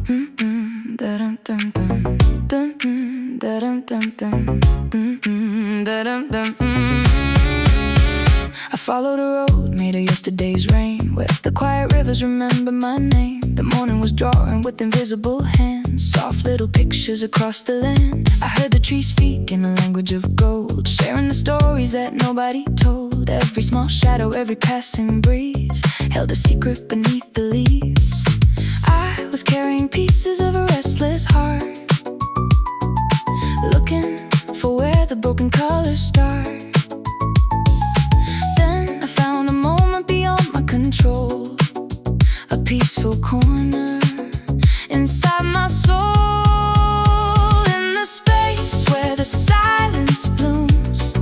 Dun dun dun dun dun dun dun dun dun. I followed a road made of yesterday's rain, where the quiet rivers remember my name. The morning was drawing with invisible hands, soft little pictures across the land. I heard the trees speak in a language of gold, sharing the stories that nobody told. Every small shadow, every passing breeze held a secret beneath the leaves. I was carrying pieces of a restless heart, looking for where the broken colors start. Then I found a moment beyond my control, a peaceful corner inside my soul. In the space where the silence blooms,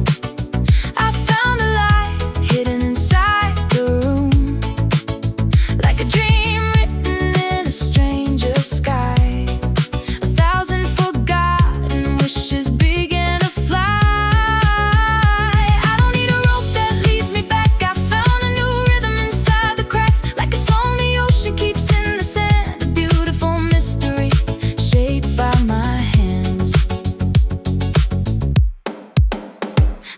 I found a light hidden inside the room, like a dream written in a stranger's sky. 1,000 forgotten wishes began to fly. I don't need a rope that leads me back. I found a new rhythm inside the cracks, like a song the ocean keeps in the sand, a beautiful mystery shaped by my hands.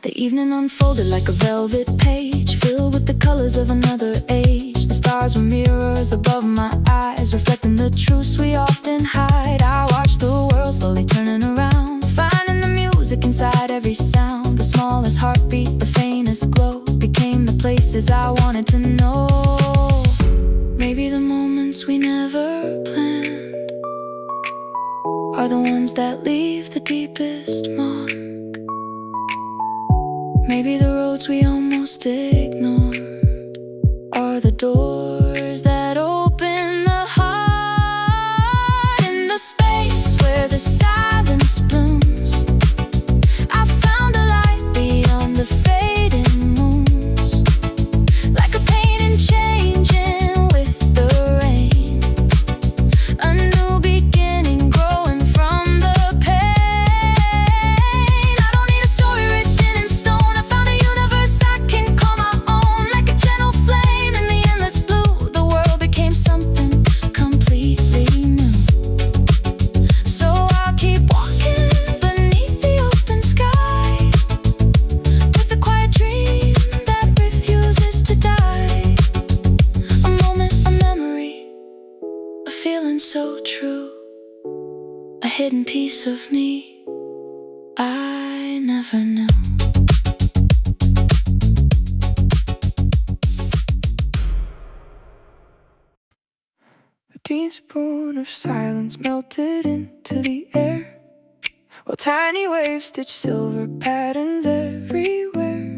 The evening unfolded like a velvet page, filled with the colors of another age. The stars were mirrors above my eyes, reflecting the truths we often hide. I watched the world slowly turning around, finding the music inside every sound. The smallest heartbeat, the faintest glow, became the places I wanted to know. Maybe the moments we never planned are the ones that leave the deepest mark. Maybe the roads we almost ignored are the doors that open the heart. In the space where the silence blooms, I found a light beyond the fading moons, like a painting changing with the rain, a new beginning growing from the pain. I don't need a story written in stone. I found a universe I can call my own, like a gentle flame in the endless blue. The world became something completely new. So I'll keep walking beneath the open sky, with a quiet dream that refuses to die. A moment, a memory, a feeling so true, a hidden piece of me I never knew. A teaspoon of silence melted into the air, while tiny waves stitched silver patterns everywhere.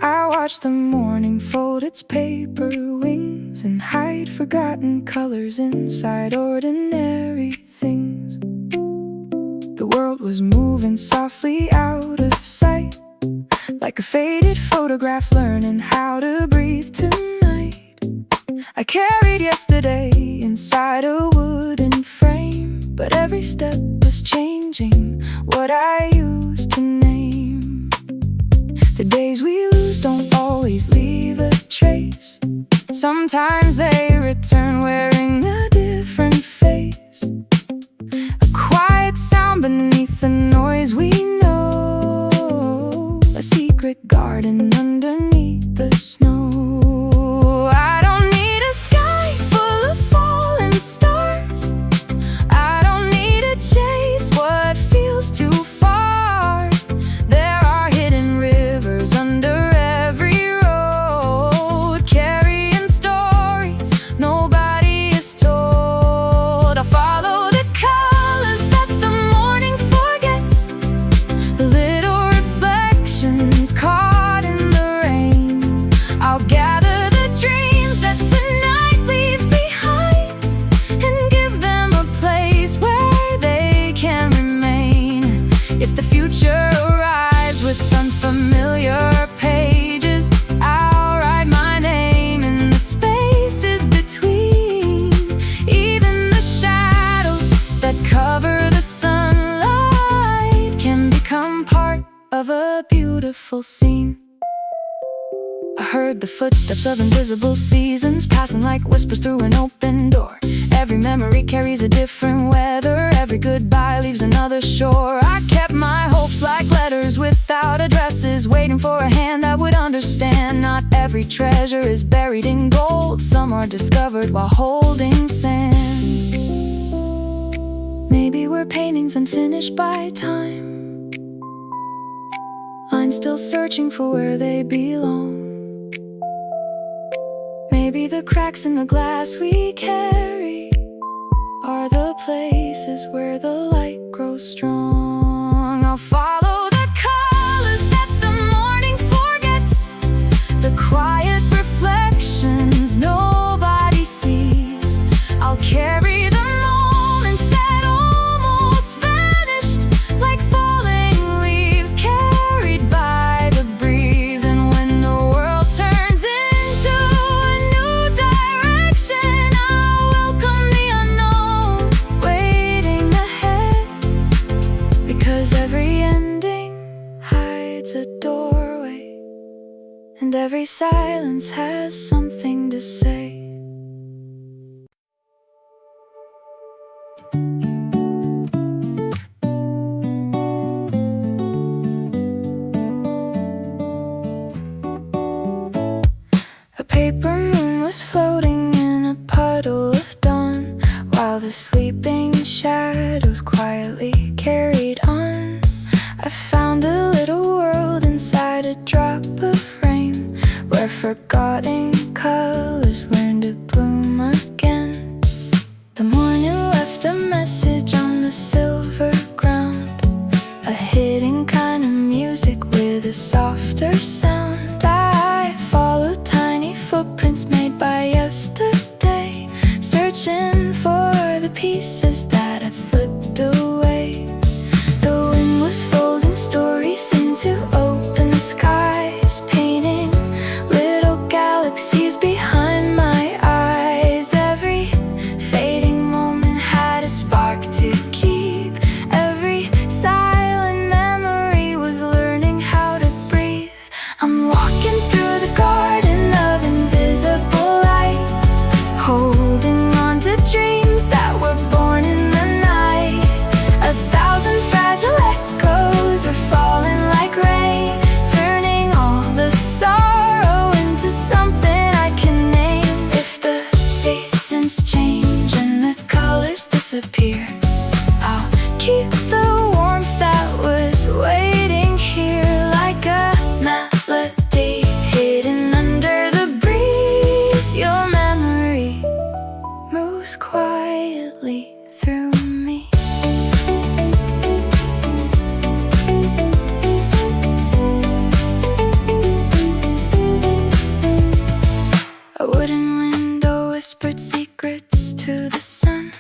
I watched the morning fold its paper wings and hide forgotten colors inside ordinary things. The world was moving softly out of sight, like a faded photograph learning how to breathe tonight. I carried yesterday inside a wooden frame, but every step was changing what I used to name. The days we lose don't always leave a trace. Sometimes they return wearing a different face, a quiet sound beneath the noise we know, a secret garden underneath the snow. I don't need a sky full of falling stars. I don't need to chase what feels too far. There are hidden rivers under every road, carrying stories nobody is told. I'll follow the colors that the morning forgets, the little reflections caught in the rain. I'll gather the dreams that the night leaves behind and give them a place where they can remain. If the future arrives with unfamiliar pages, I'll write my name in the spaces between. Even the shadows that cover the sunlight can become part of a beautiful scene. I heard the footsteps of invisible seasons passing like whispers through an open door. Every memory carries a different weather. Every goodbye leaves another shore. I kept my hopes like letters without addresses, waiting for a hand that would understand. Not every treasure is buried in gold. Some are discovered while holding sand. Maybe we're paintings unfinished by time, lines still searching for where they belong. Maybe the cracks in the glass we carry are the places where the light grows strong. I'll follow the colors that the morning forgets, the quiet reflections nobody sees. I'll carry the moments that almost vanished, like falling leaves carried by the breeze. And when the world turns into a new direction, I'll welcome the unknown waiting ahead, because every ending hides a doorway, and every silence has something to say. A paper moon was floating in a puddle of dawn, while the sleeping shadows quietly carried on. I found a little world inside a drop of rain, where forgotten colors learn to bloom again. The morning left a message on the silver ground, a hidden kind of music with a softer sound. I followed tiny footprints made by yesterday, searching for the pieces that had slipped away. The wind was folding stories into open skies, painting little galaxies behind my eyes. Every fading moment had a spark to keep. Every silent memory was learning how to breathe. I'm walking through the garden of invisible light, holding on to dreams that were born in the night. 1,000 fragile echoes are falling like rain, turning all the sorrow into something I can name. If the seasons change and the colors disappear, I'll keep the warmth that was waiting here, like a melody hidden under the breeze. Your memory moves quietly through me. A wooden window whispered secrets to the sun,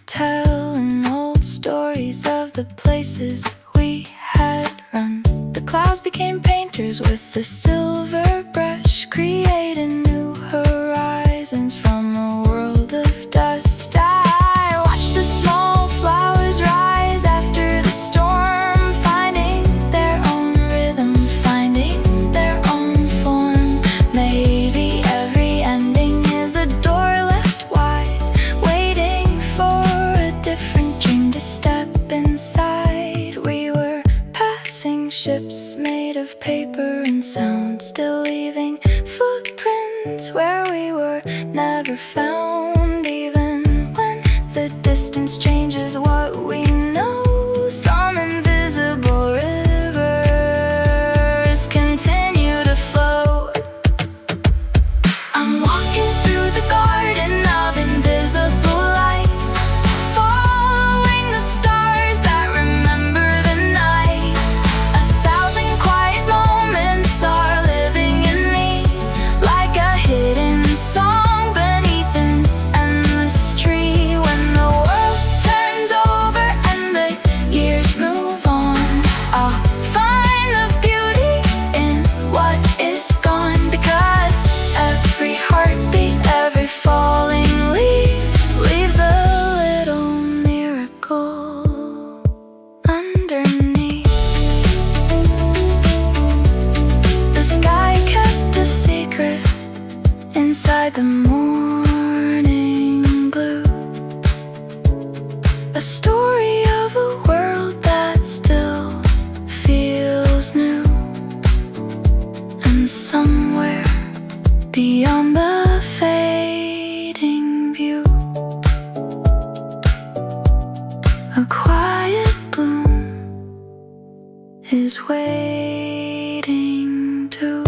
telling old stories of the places we had run. The clouds became painters with the silver brush, creating new horizons from a world of dust. I watched the small flowers rise after the storm, finding their own rhythm, finding their own form. Maybe every ending is a door left wide, waiting for a different dream to step inside. We were passing ships made of paper and sound, still leaving footprints where we were never found. Even when the distance changes what we know, some invisible rivers continue to flow. I'm walking through the garden of invisible light, following the stars that remember the night. 1,000 quiet moments are living in me, like a hidden song beneath an endless tree. When the world turns over and A story of a world that still feels new, and somewhere beyond the fading view, a quiet bloom is waiting too.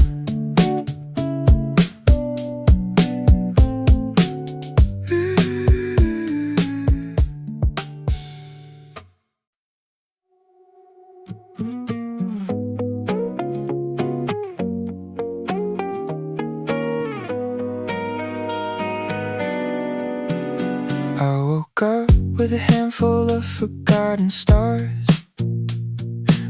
I woke up with a handful of forgotten stars.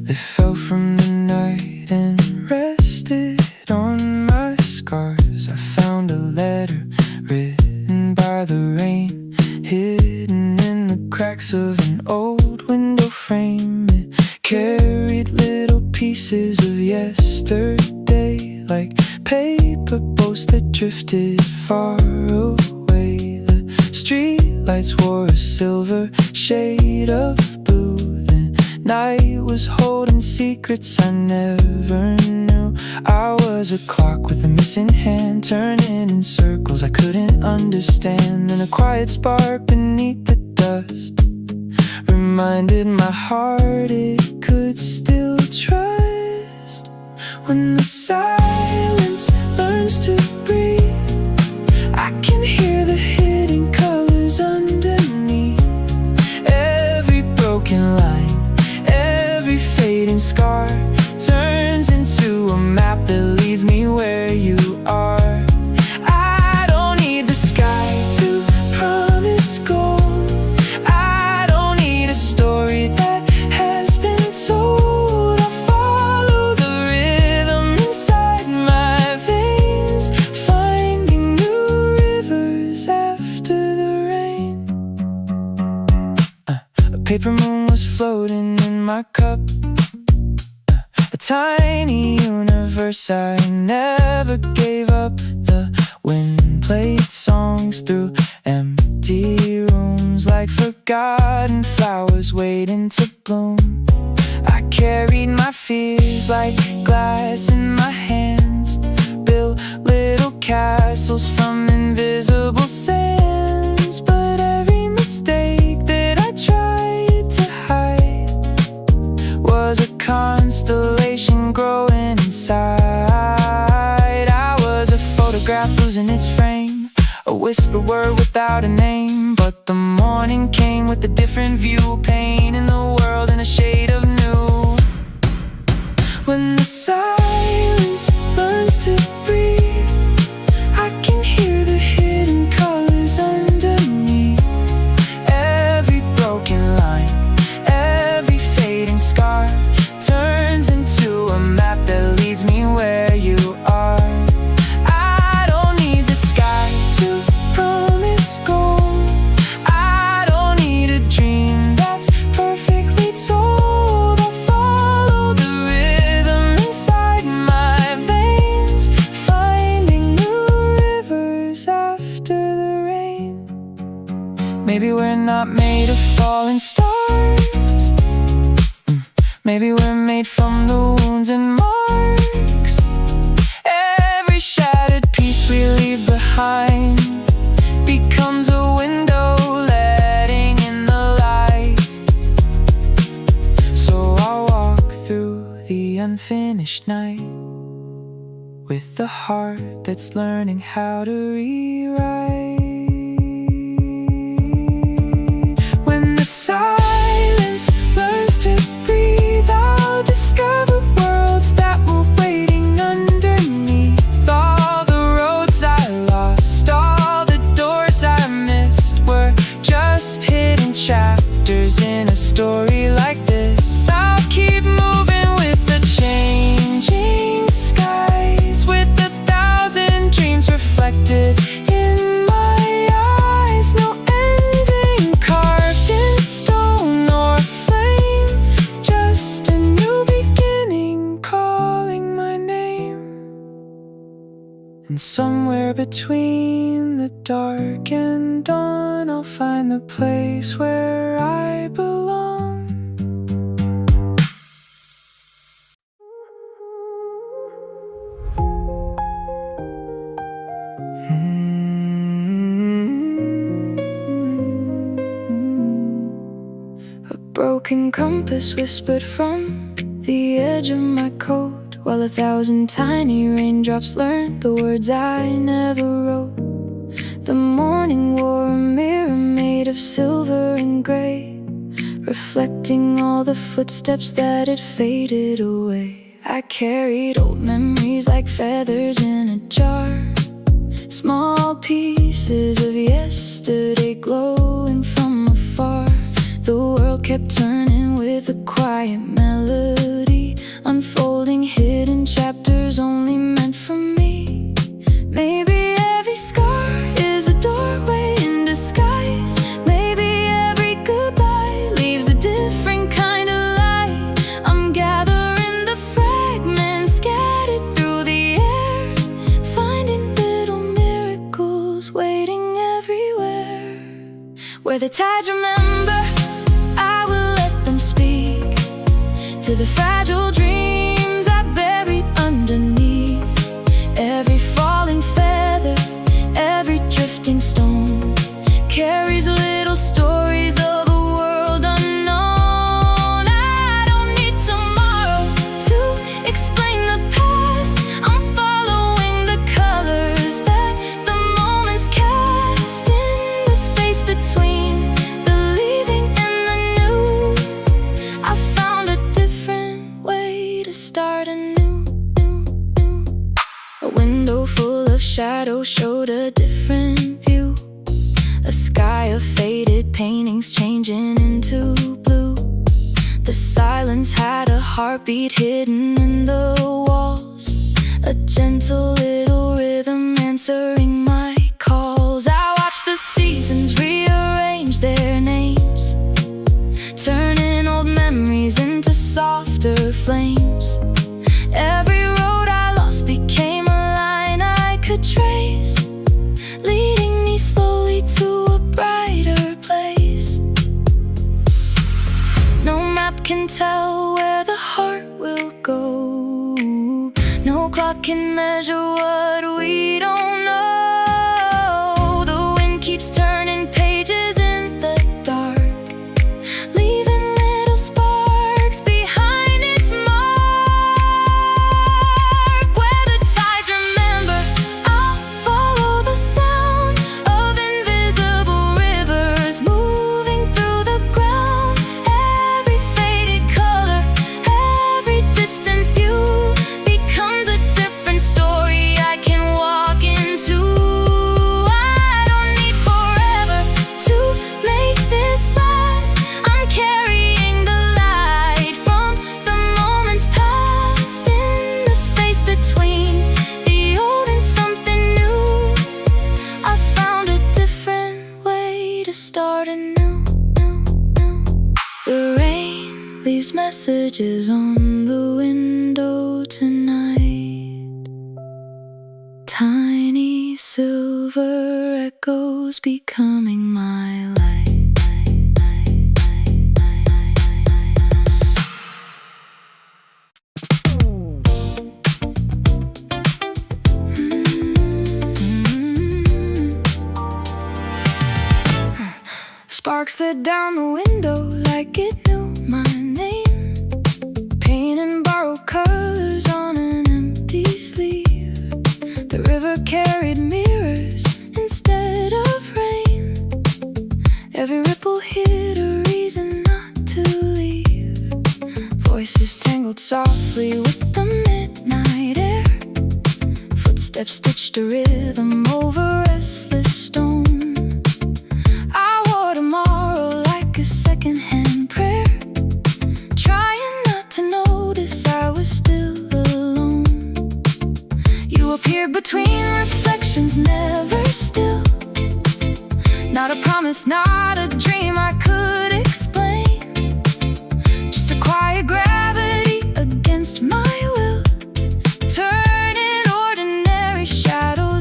They fell from the night and rested on my scars. I found a letter written by the rain, hidden in the cracks of an old window frame. It carried little pieces of yesterday, like paper boats that drifted far away. The streetlights wore a silver shade of blue. The night was holding secrets I never knew. I was a clock with a missing hand, turning in circles I couldn't understand. And a quiet spark beneath the dust reminded my heart it could still trust. When the silence learns to breathe, I can hear the hidden colors underneath. Every broken line, every fading scar turns into a map that leads me where you are. I don't need the sky to promise gold. I don't need a story that has been told. I'll follow the rhythm inside my veins, finding new rivers after the rain. A paper moon was floating in my cup, a tiny universe I never gave up. The wind played songs through empty rooms, like forgotten flowers waiting to bloom. I carried my fears like glass in my hands, built little castles from invisible sands. But every mistake that I tried to hide was a constellation growing inside. I was a photograph losing its frame, a whispered word without a name. But the morning came with a different view, painting the world in a shade of new. When the silence learns to breathe, I can hear the hidden colors underneath. Every broken line, every fading scar turns into a map that leads me where you are. I don't need the sky to promise gold. I don't need a dream that's perfectly told. I'll follow the rhythm inside my veins, finding new rivers after the rain. Maybe we're not made of falling stars. Maybe we're made from the wounds and marks. Every shattered piece we leave behind becomes a window letting in the light. So I'll walk through the unfinished night with a heart that's learning how to rewrite. When the silence learns to breathe, I'll discover worlds that were waiting underneath. All the roads I lost, all the doors I missed, were just hidden chapters in a story like this. I'll keep moving with the changing skies, with 1,000 dreams reflected in my And somewhere between the dark and dawn, I'll find the place where I belong. A broken compass whispered from the edge of my coat, while 1,000 tiny raindrops learned the words I never wrote. The morning wore a mirror made of silver and gray, reflecting all the footsteps that had faded away. I carried old memories like feathers in a jar, small pieces of yesterday glowing from afar. The world kept turning with a quiet melody, unfolding hidden chapters only meant for me. Maybe every scar is a doorway in disguise. Maybe every goodbye leaves a different kind of light. I'm gathering the fragments scattered through the air, finding little miracles waiting everywhere. Where the tides remember, I will let them speak to the fragile dreams I buried underneath. Every falling feather, every drifting stone carries little stories of a world unknown. I don't need tomorrow to explain the past. I'm following the colors that the moments cast in the space between the leaving and the new. I found a different way to start anew. A window full of shadows showed a different view, a sky of faded paintings changing into blue. The silence had a heartbeat hidden in the walls, a gentle little rhythm answering my calls. I watched the seasons rearrange their names, turning old memories into softer flames. Every road I lost became a line I could trace, leading me slowly to a brighter place. No map can tell where the heart will go, no clock can measure what we don't know. The wind keeps turning pages in the dark, leaving little sparks behind its mark. Where the tides remember, I'll follow the sound of invisible rivers moving through the ground. Every faded color, every distant view becomes a different story I can walk into. I don't need forever to make this last. I'm carrying the light from the moments past in the space between the old and something new. I found a different way to start anew. The rain leaves messages on the window tonight, tiny silver echoes becoming my light. Sparks slid down the window like it knew my name, painting borrowed colors on an empty sleeve. The river carried mirrors instead of rain, every ripple hid a reason not to leave. Voices tangled softly with the midnight air, footsteps stitched a rhythm over restless stone. I wore tomorrow like a secondhand prayer, trying not to notice I was still alone. You appeared between reflections, never still, not a promise, not a dream I could explain, just a quiet gravity against my will, turning ordinary shadows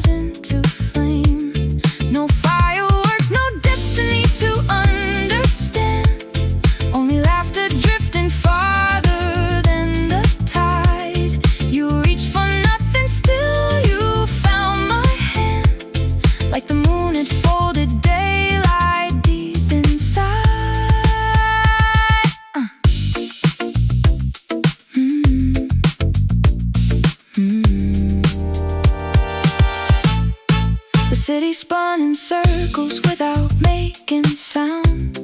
without making sound.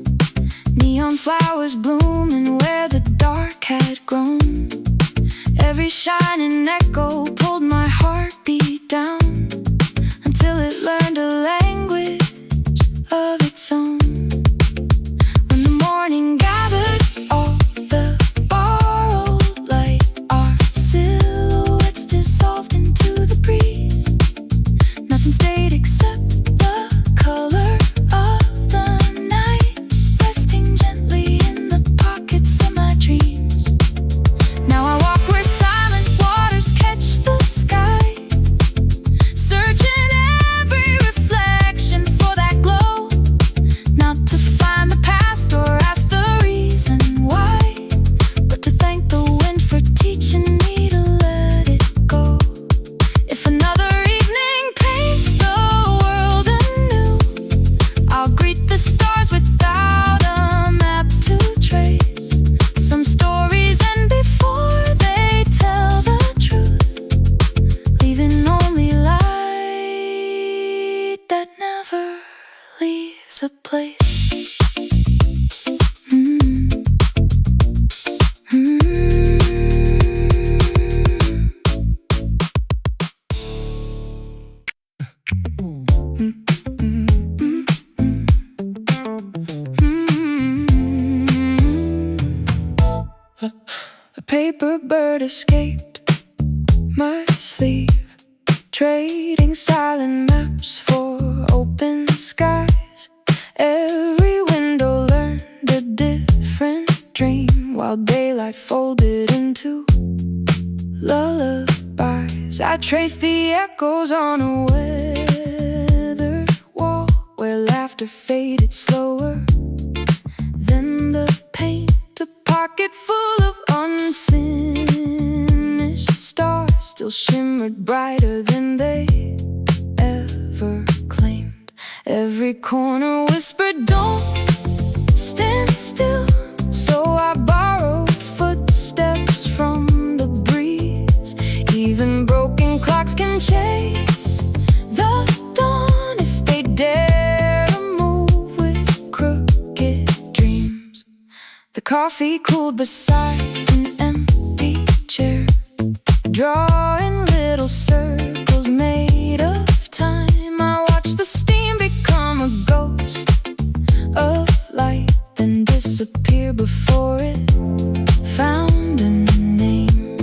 Neon flowers blooming where the dark had grown. Every shining echo pulled my heartbeat down, until it learned a language of its own. When the morning gathered all the borrowed light, our silhouettes dissolved into the breeze. Nothing stayed except the color of the night, resting gently in the pockets of my dreams. Now I walk where silent waters catch the sky, searching every reflection for that glow. Not to find the past or ask the reason why, but to thank the wind for teaching me to let it go. If another evening paints the world anew, I'll greet the stars without a map to trace some stories end before they tell the truth, leaving only light that never leaves a place. A paper bird escaped my sleeve, trading silent maps for open skies. Every window learned a different dream, while daylight folded into lullabies. I traced the echoes on a weathered wall, where laughter faded slower than the paint. A pocket full of unfinished stars still shimmered brighter than they ever claimed. Every corner whispered, "Don't stand still." So I borrowed footsteps from the breeze. Even broken clocks can chase the dawn if they dare to move with crooked dreams. The coffee cooled beside an empty chair, drawing little circles made of time. I watched the steam become a ghost of light, then disappear before it found a name.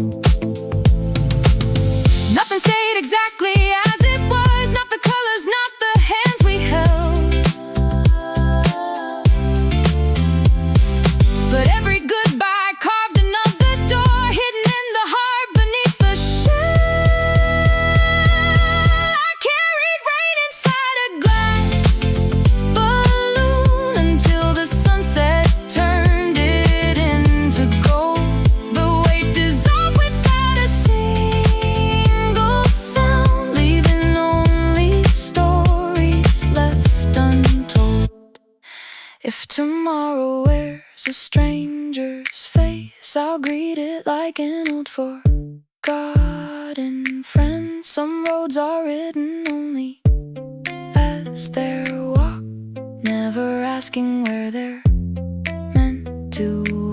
Nothing stayed exactly as it was, not the colors, not the hands we held, but every goodbye carved another door, hidden in the heart beneath the shell. I carried rain inside a glass balloon until the sunset turned it into gold. The weight dissolved without a single sound, leaving only stories left untold. If tomorrow wears a stranger's face, I'll greet it like an old forgotten friend. Some roads are written only as they're walked, never asking where they're meant to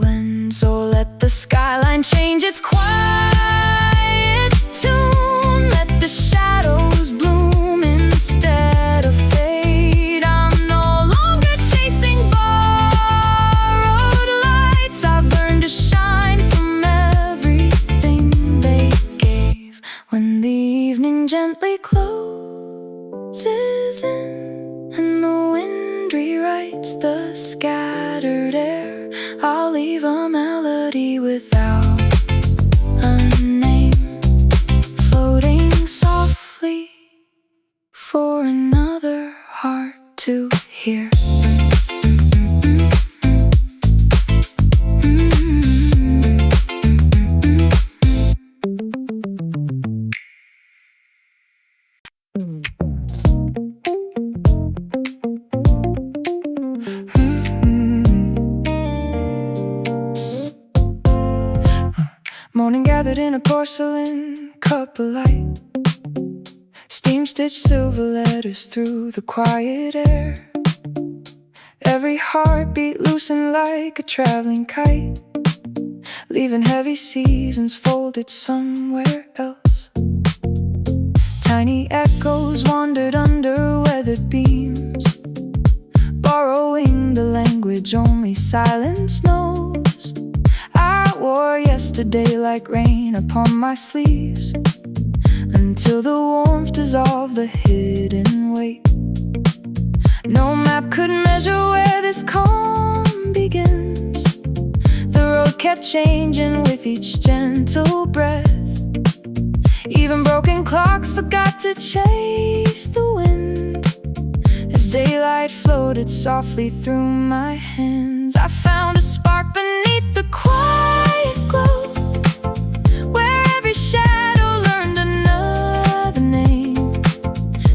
end. So let the skyline change its quiet tune, let the shadows bloom instead of fade. I'm no longer chasing borrowed lights. I've learned to shine from everything they gave. When the evening gently closes in and the wind rewrites the scattered air, I'll leave a melody without a name, floating softly for another heart to hear. Morning gathered in a porcelain cup of light, steam-stitched silver letters through the quiet air. every heartbeat loosened like a traveling kite, leaving heavy seasons folded somewhere else. Tiny echoes wandered under weathered beams, borrowing the language only silence knows. I wore yesterday like rain upon my sleeves, until the warmth dissolved the hidden weight. No map could measure where this calm begins. The road kept changing with each gentle breath. Even broken clocks forgot to chase the wind. As daylight floated softly through my hands, I found a spark beneath the quiet glow, where every shadow learned another name.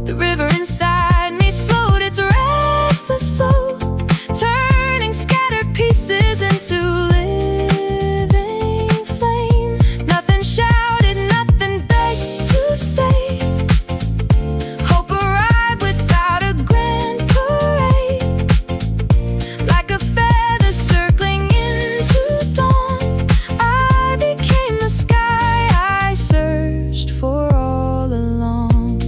The river inside me slowed its restless flow, turning scattered pieces into living flame. Nothing shouted, nothing begged to stay. Hope arrived without a grand parade, like a feather circling into dawn. I became the sky I searched for all along.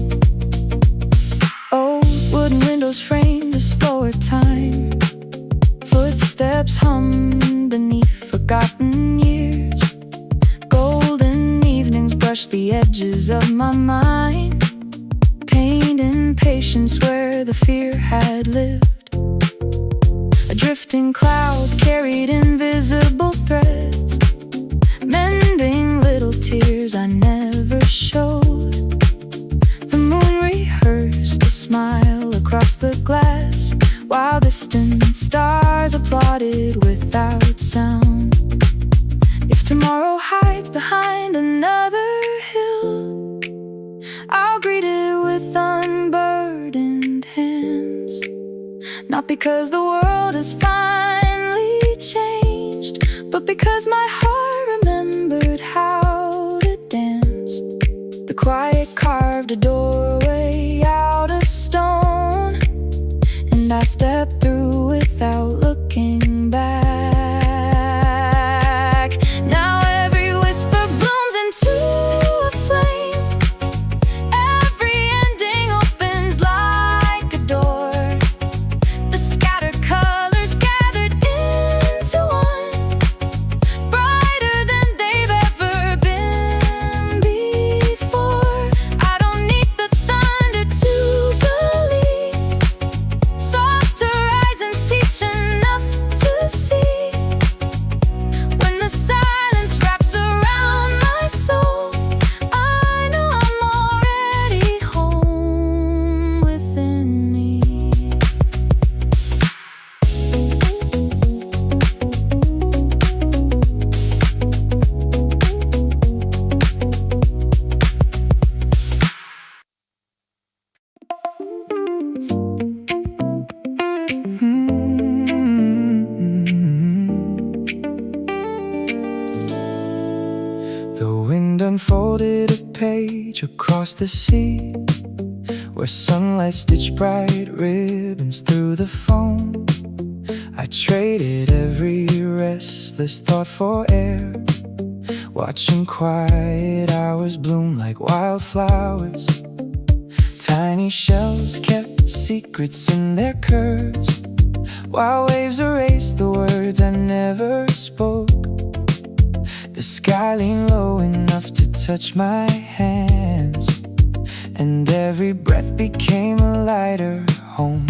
Old wooden windows framed a slower time, footsteps hummed beneath forgotten years. Golden evenings brushed the edges of my mind, painting patience where the fear had lived. A drifting cloud carried invisible threads, mending little tears I never showed. The moon rehearsed a smile across the glass, while distant stars applauded without sound. If tomorrow hides behind another hill, I'll greet it with unburdened hands. Not because the world has finally changed, but because my heart remembered how to dance. The quiet carved a doorway out of stone, and I stepped through without looking back. Now every whisper blooms into a flame, every ending opens like a door. The scattered colors gathered into one, brighter than they've ever been before. I don't need the thunder to believe, soft horizons teach enough to see. When the silence wraps around my soul, I know I'm already home within me. The wind unfolded a page across the sea, where sunlight stitched bright ribbons through the foam. I traded every restless thought for air, watching quiet hours bloom like wildflowers. Tiny shells kept secrets in their curves, while waves erased the words I never spoke. The sky leaned low enough to touch my hands, and every breath became a lighter home.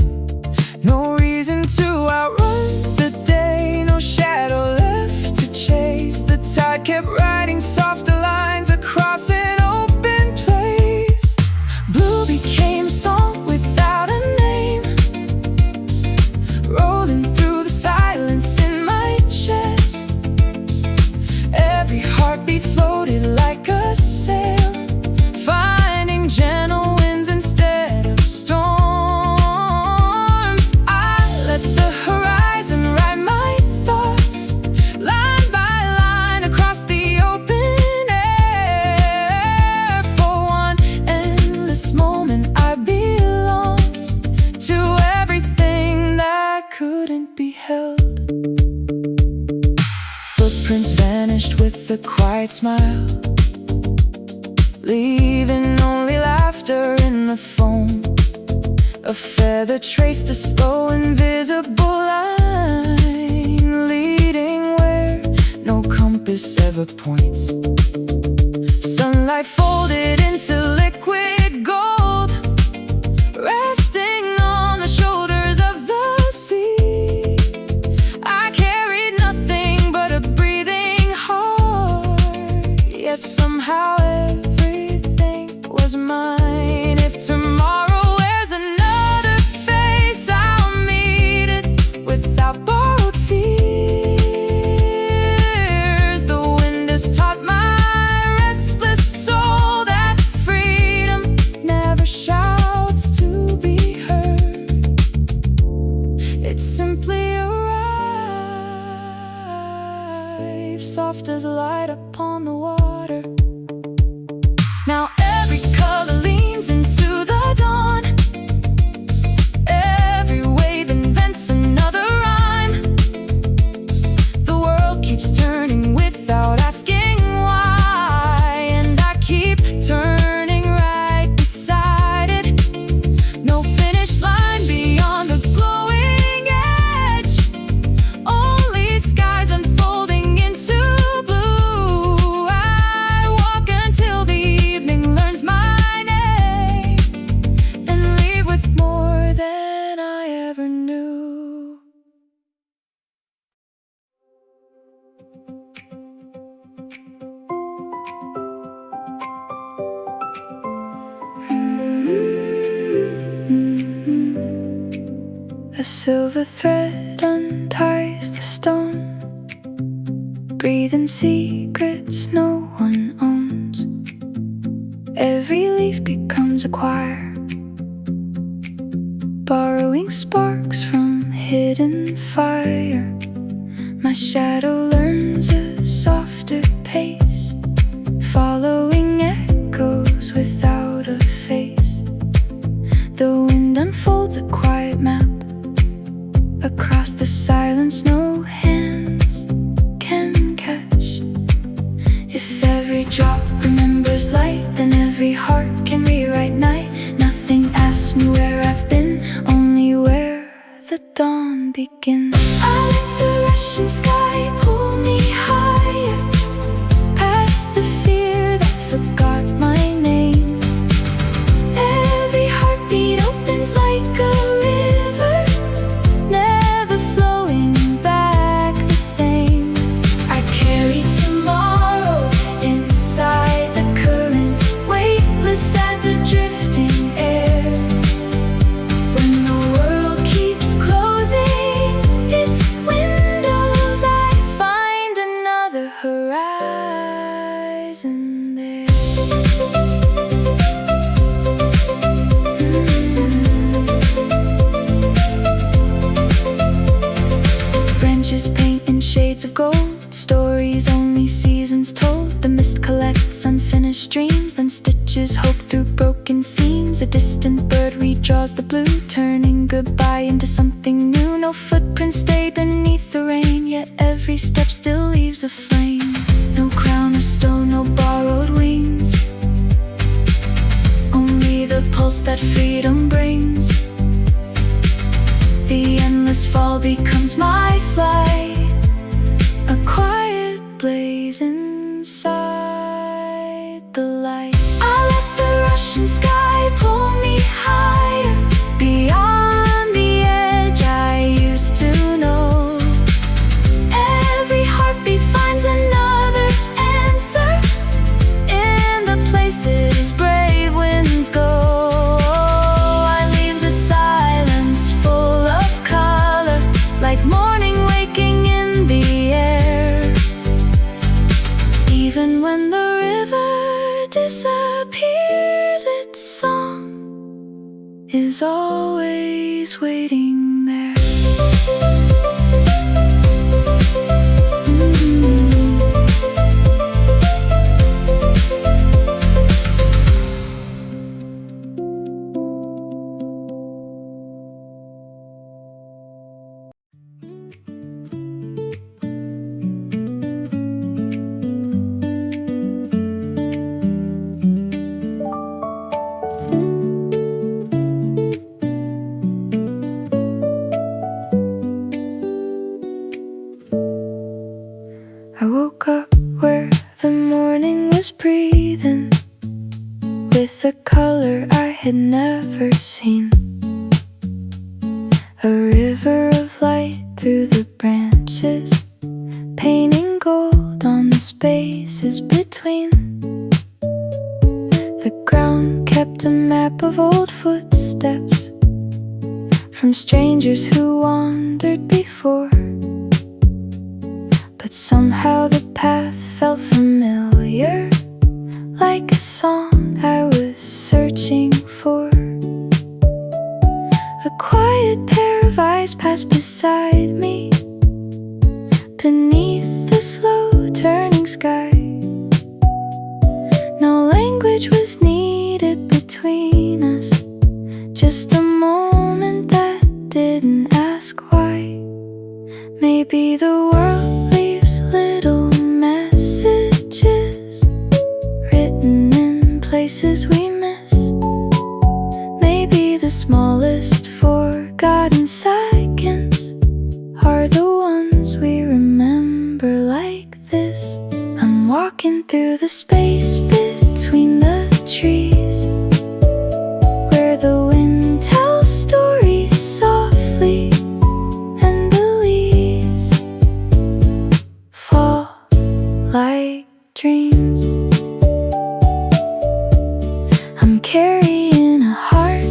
No reason to outrun the day, no shadow left to chase. The tide kept writing softer lines across an open place. Blue became song without a name, rolling through the silence in my chest. Every heartbeat floated like a sail, finding gentle winds instead of storms. I let the horizon write my thoughts, line by line across the ocean. footprints vanished with a quiet smile, leaving only laughter in the foam. A feather traced a slow, invisible line, leading where no compass ever points. Sunlight folded into liquid gold, resting on the shoulders of the sea. I carried nothing but a breathing heart, yet somehow everything was mine. If tomorrow wears another face, I'll meet it without borrowed fears. The wind has taught my restless soul that freedom never shouts to be heard. It simply arrives, soft as light upon the water. Now every color leans into the dawn, every wave invents another rhyme. The world keeps turning without asking why, and I keep turning right beside it. No finish line beyond the glowing edge, only skies unfolding into blue. I walk until the evening learns my name, and leave with more than I ever knew. A silver thread unties the stone, breathing secrets no one owns. Every leaf becomes a choir, borrowing sparks from hidden fire. My shadow learns a softer pace, following echoes without a face. The wind unfolds a quiet map, across the silence no hands can catch. If every drop remembers light, then every heart can rewrite night. Nothing asks me where I've been, only where the dawn begins. I let the rushing sky pull me higher, past the fear that forgot my name. Every heartbeat opens like a river, never flowing back the same. I carry tomorrow inside the current, weightless as the drifting air. When the world keeps closing its windows, I find another horizon there. Branches paint in shades of gold, stories only seasons told. The mist collects unfinished dreams, then stitches hope through broken seams. A distant bird redraws the blue, turning goodbye into something new. No footprints stay beneath the rain, yet every step still leaves a flame. No crown or stone, no borrowed wings, only the pulse that freedom brings. The endless fall becomes my flight, a quiet blaze inside the light. I let the rushing sky pull me higher, beyond the edge I used to know. Every heartbeat finds another answer in the places brave winds go. I leave the silence full of color, like morning waking in the air. Even when the river disappears, its song is always waiting there. I woke up where the morning was breathing with a color I had never seen. A river of light through the branches, painting gold on the spaces between. The ground kept a map of old footsteps from strangers who wandered before. But somehow the path felt familiar, like a song I was searching for. A quiet pair of eyes passed beside me, beneath the slow turning sky. No language was needed between us, just a moment that didn't ask why. Maybe the world leaves little messages written in places we miss. Maybe the smallest forgotten seconds are the ones we remember like this. I'm walking through the space between the trees, where the wind tells stories softly and the leaves fall like dreams. I'm carrying a heart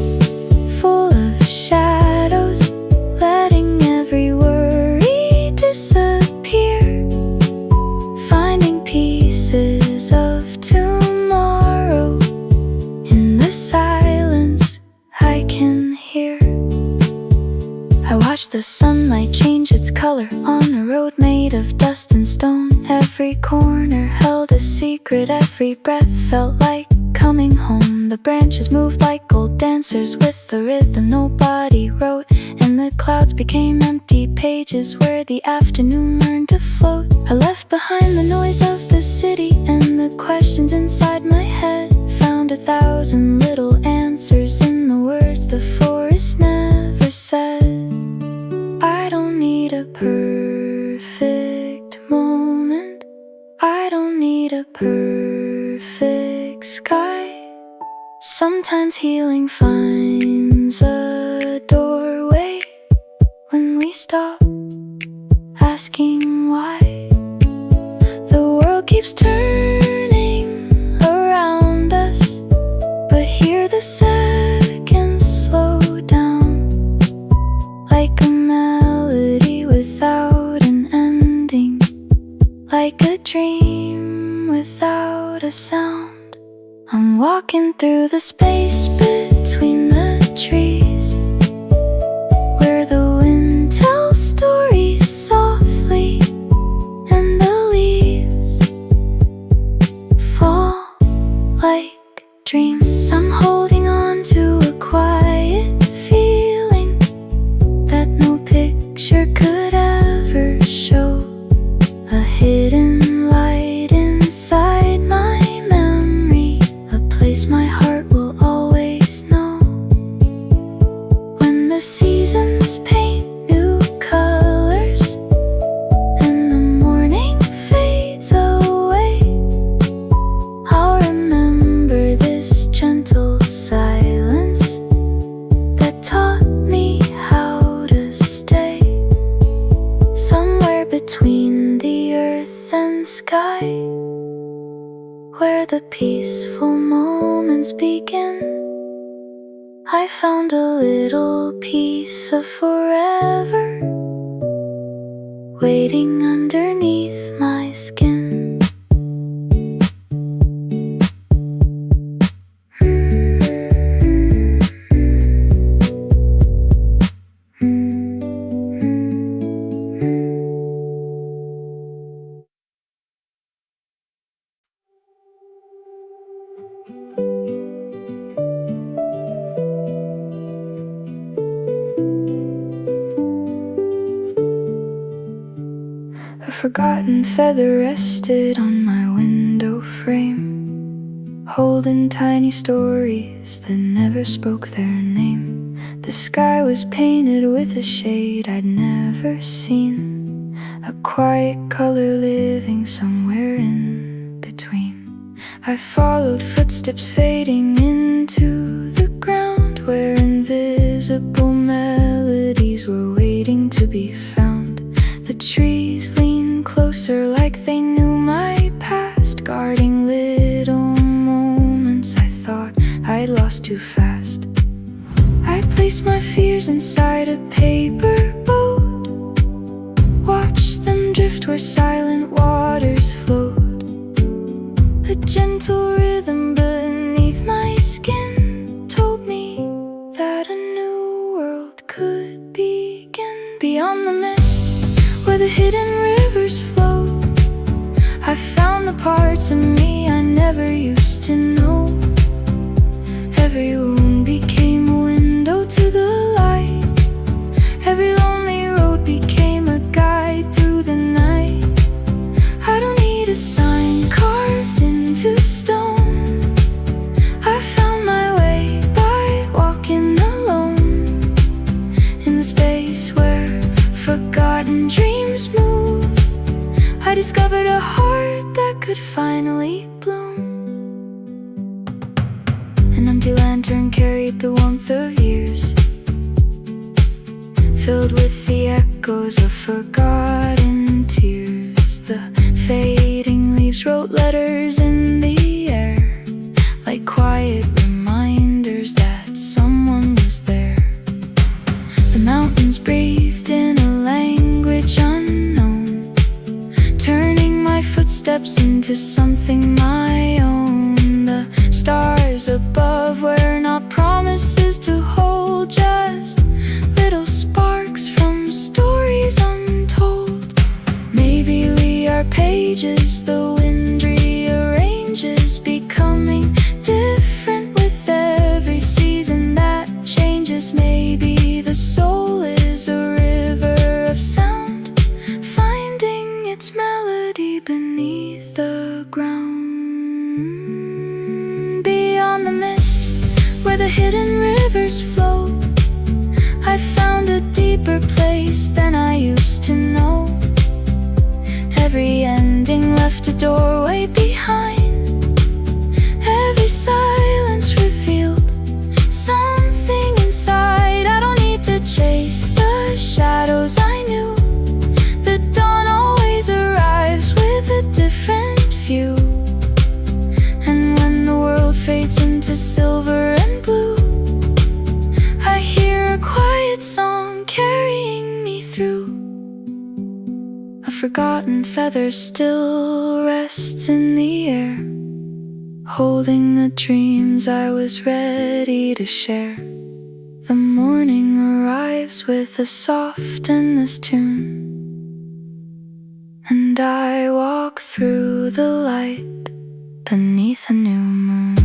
full of shadows, letting every worry disappear, finding pieces of tomorrow in the silence I can hear. I watch the sunlight change its color on a road made of dust and stone. Every corner held a secret, every breath felt like coming home. The branches moved like gold dancers with the rhythm nobody wrote, and the clouds became empty pages where the afternoon learned to float. I left behind the noise of the city and the questions inside my head, found 1,000 little answers in the words the forest never said. I don't need a perfect moment, I don't need a perfect sky. Sometimes healing finds a doorway when we stop asking why. The world keeps turning around us, but here the seconds slow down, like a melody without an ending, like a dream without a sound. I'm walking through the space between the trees, where the wind tells stories softly and the leaves fall like dreams. I'm holding on to a quiet feeling that no picture could ever show, a hidden light inside my memory, a place my heart will always know. When the seasons paint new colors and the morning fades away, I'll remember this gentle silence that taught me how to stay, somewhere between the earth and sky, where the peaceful moments begin. I found a little piece of forever waiting underneath my skin. A forgotten feather rested on my window frame, holding tiny stories that never spoke their name. The sky was painted with a shade I'd never seen, a quiet color living somewhere in between. I followed footsteps fading into the ground, where invisible melodies were waiting to be found. The trees leaned closer like they knew my past, guarding little moments I thought I'd lost too fast. I placed my fears inside a paper boat, watched them drift where silent waters flowed. A gentle rhythm beneath my skin told me that a new world could begin. Beyond the mist, where the hidden rivers flow, I found the parts of me I never used to know. Every wound became a window to the light. Every lonely road became a guide through the night. I don't need a sign carved into stone. I found my way by walking alone, in the space where forgotten dreams move. I discovered a heart that could finally bloom. An empty lantern carried the warmth of years, filled with the echoes of forgotten tears. The fading leaves wrote letters in the air, like quiet reminders that someone was there. The mountains breathed in a language unknown, turning my footsteps into something my own. The stars above were not promises to hold, just little sparks from stories untold. Maybe we are pages the wind rearranges, becoming different with every season that changes. Maybe the soul is a river of sound, finding its melody beneath the ground. Beyond the mist, where the hidden rivers flow, I found a deeper place than I used to know. Every ending left a doorway behind. Every silence revealed something inside. I don't need to chase the shadows. I knew the dawn always arrives with a different view. And when the world fades into silver and blue, I hear a quiet song carrying me through. A forgotten feather still rests in the air, holding the dreams I was ready to share. The morning arrives with a soft endless tune, and I walk through the light beneath a new moon.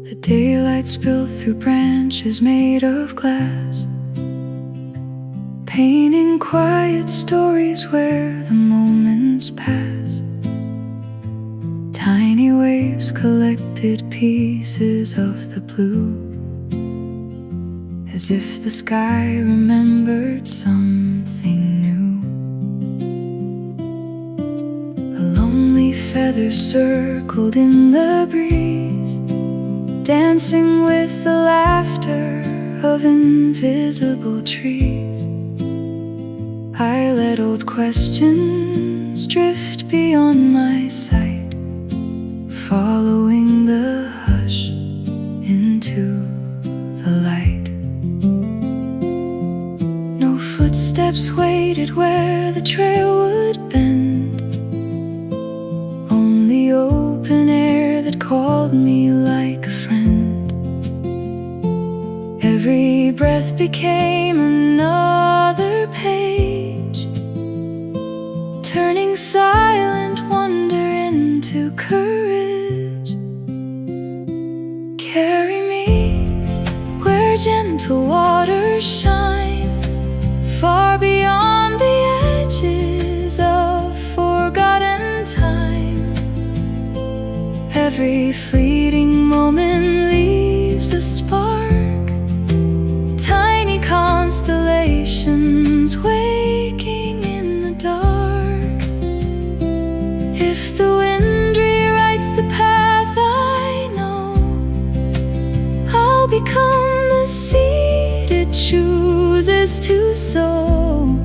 The daylight spilled through branches made of glass, painting quiet stories where the moments pass. Tiny waves collected pieces of the blue, as if the sky remembered something new. A lonely feather circled in the breeze, dancing with the laughter of invisible trees. I let old questions drift beyond my sight, following the hush into the light. No footsteps waited where the trail would bend, only open air that called me like a friend. Every breath became another page, turning silent wonder into courage. gentle waters shine far beyond the edges of forgotten time. Every fleeting moment leaves a spark, tiny constellations waking in the dark. If the wind rewrites the path I know, I'll become the seed it chooses to sow.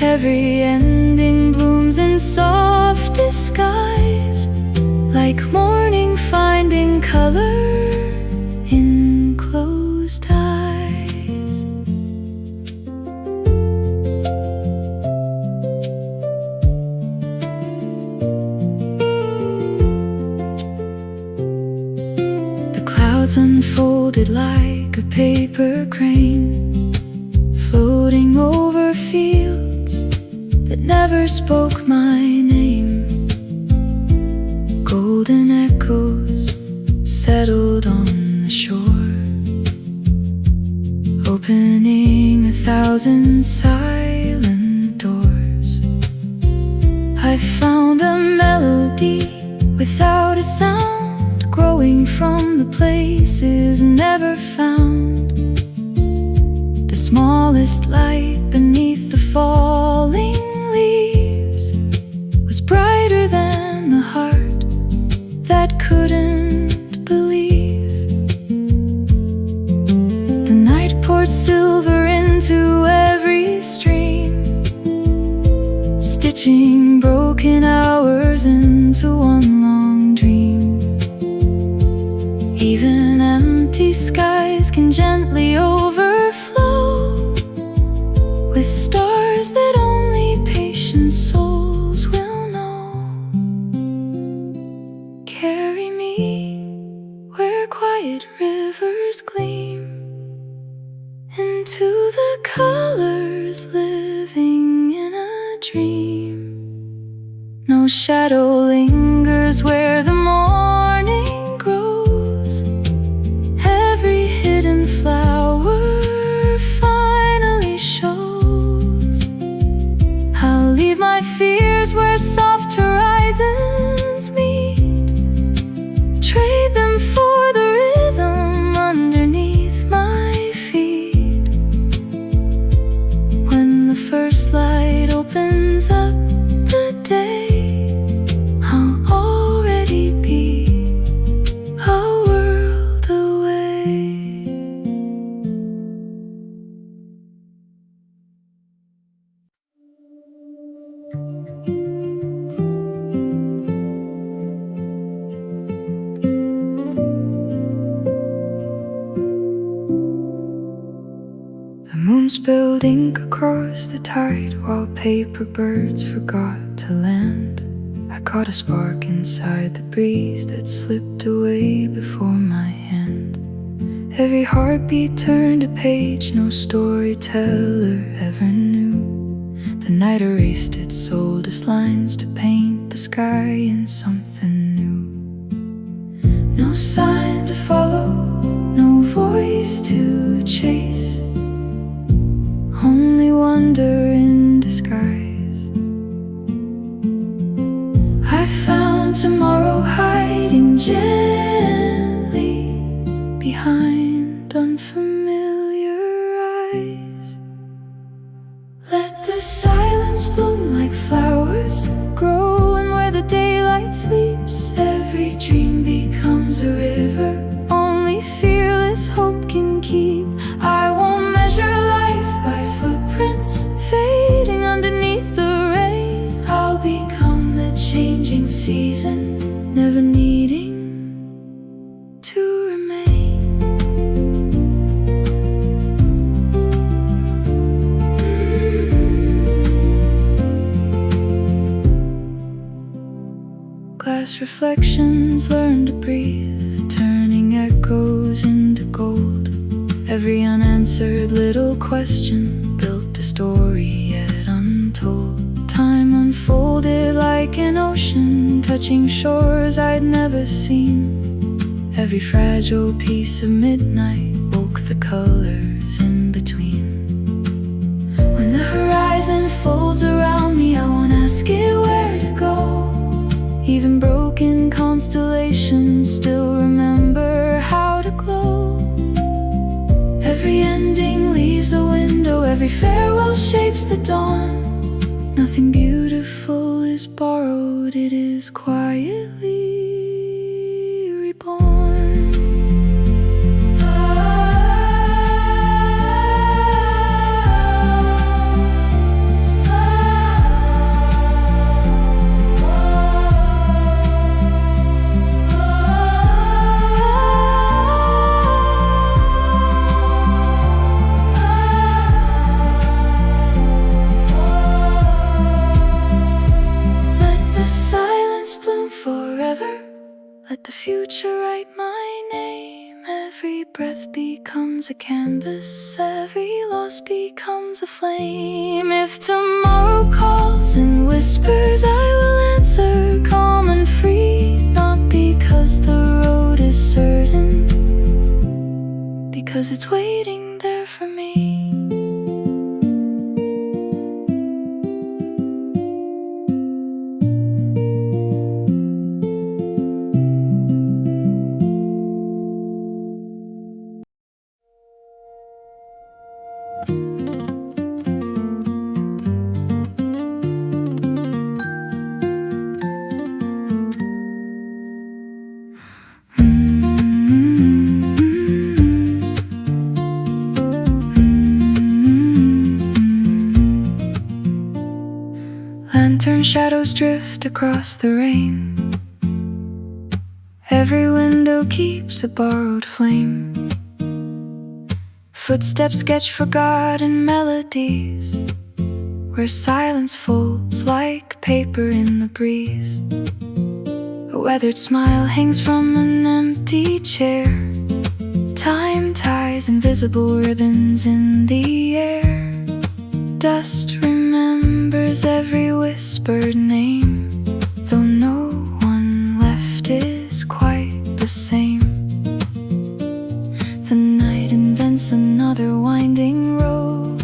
Every ending blooms in soft disguise, like morning finding color in closed eyes. The clouds unfolded like a paper crane, floating over fields that never spoke my name. Golden echoes settled on the shore, opening 1,000 silent doors. I found a melody without a sound, growing from the places never found. The smallest light beneath the falling leaves was brighter than the heart that couldn't believe. The night poured silver into every stream, stitching broken hours into one long dream. Even empty skies can gently overflow with stars that only patient souls will know. Carry me where quiet rivers gleam, into the colors living in a dream. No shadow lingers where the morning grows. Every hidden flower finally shows. I'll leave my fears where soft horizons meet, trade them for the rhythm underneath my feet. When the first light opens up the day, I'll already be a world away. The moon spilled ink across the tide while paper birds forgot to land. I caught a spark inside the breeze that slipped away before my hand. Every heartbeat turned a page no storyteller ever knew. The night erased its oldest lines to paint the sky in something new. No sign to follow, no voice to chase, only wonder in disguise. I found tomorrow hiding gently behind unfamiliar eyes. Let the silence bloom like flowers, growing where the daylight sleeps. Every dream becomes a river only fearless hope can keep. I won't measure life by footprints fading underneath the rain. I'll become the changing season, never needing to remain. Glass reflections learn to breathe, turning echoes into gold. Every unanswered little question built a story yet untold. Time unfolded like an ocean, touching shores I'd never seen. Every fragile piece of midnight woke the colors in between. When the horizon folds around me, I won't ask it where to go. Even broken constellations still remember how to glow. Every ending leaves a window, every farewell shapes the dawn. Nothing beautiful is borrowed, it is quietly reborn. Let the future write my name. Every breath becomes a canvas, every loss becomes a flame. If tomorrow calls and whispers, I will answer calm and free. Not because the road is certain, because it's waiting there for me. Lantern shadows drift across the rain. Every window keeps a borrowed flame. Footsteps sketch forgotten melodies, where silence folds like paper in the breeze. A weathered smile hangs from an empty chair. Time ties invisible ribbons in the air. Dust remembers every whispered name, though no one left is quite the same. The night invents another winding road,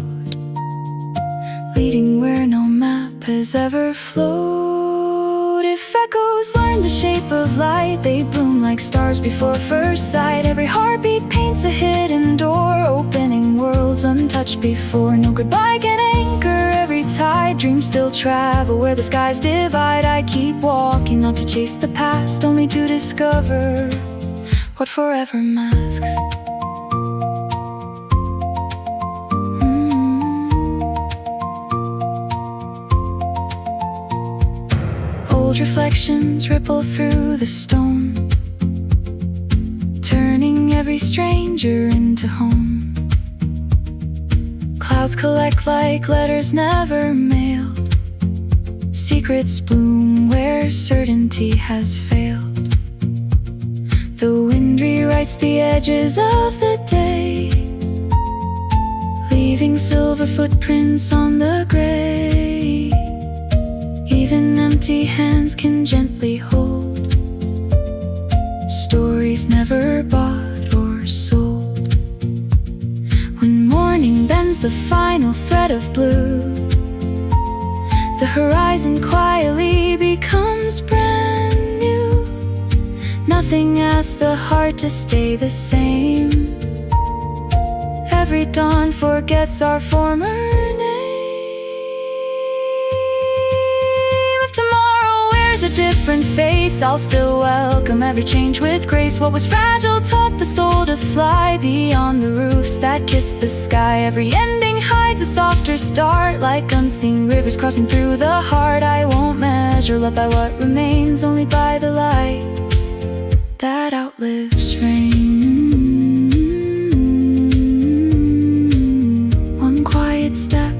leading where no map has ever flowed. If echoes learn the shape of light, they bloom like stars before first sight. Every heartbeat paints a hidden door, opening worlds untouched before. No goodbye can anchor every tide. Dreams still travel where the skies divide. I keep walking, not to chase the past, only to discover what forever masks. Old reflections ripple through the stone, turning every stranger into home. Clouds collect like letters never mailed. Secrets bloom where certainty has failed. The wind rewrites the edges of the day, leaving silver footprints on the gray. Even empty hands can gently hold stories never bought or sold. When morning bends the final thread of blue, the horizon quietly becomes brand new. Nothing asks the heart to stay the same. Every dawn forgets our former name. If tomorrow wears a different face, I'll still welcome every change with grace. What was fragile taught the soul to fly beyond the roofs that kiss the sky. Every ending hides a softer start, like unseen rivers crossing through the heart. I won't measure love by what remains, only by the light that outlives rain. One quiet step,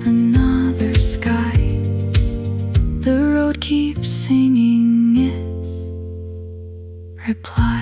another sky. The road keeps singing its reply.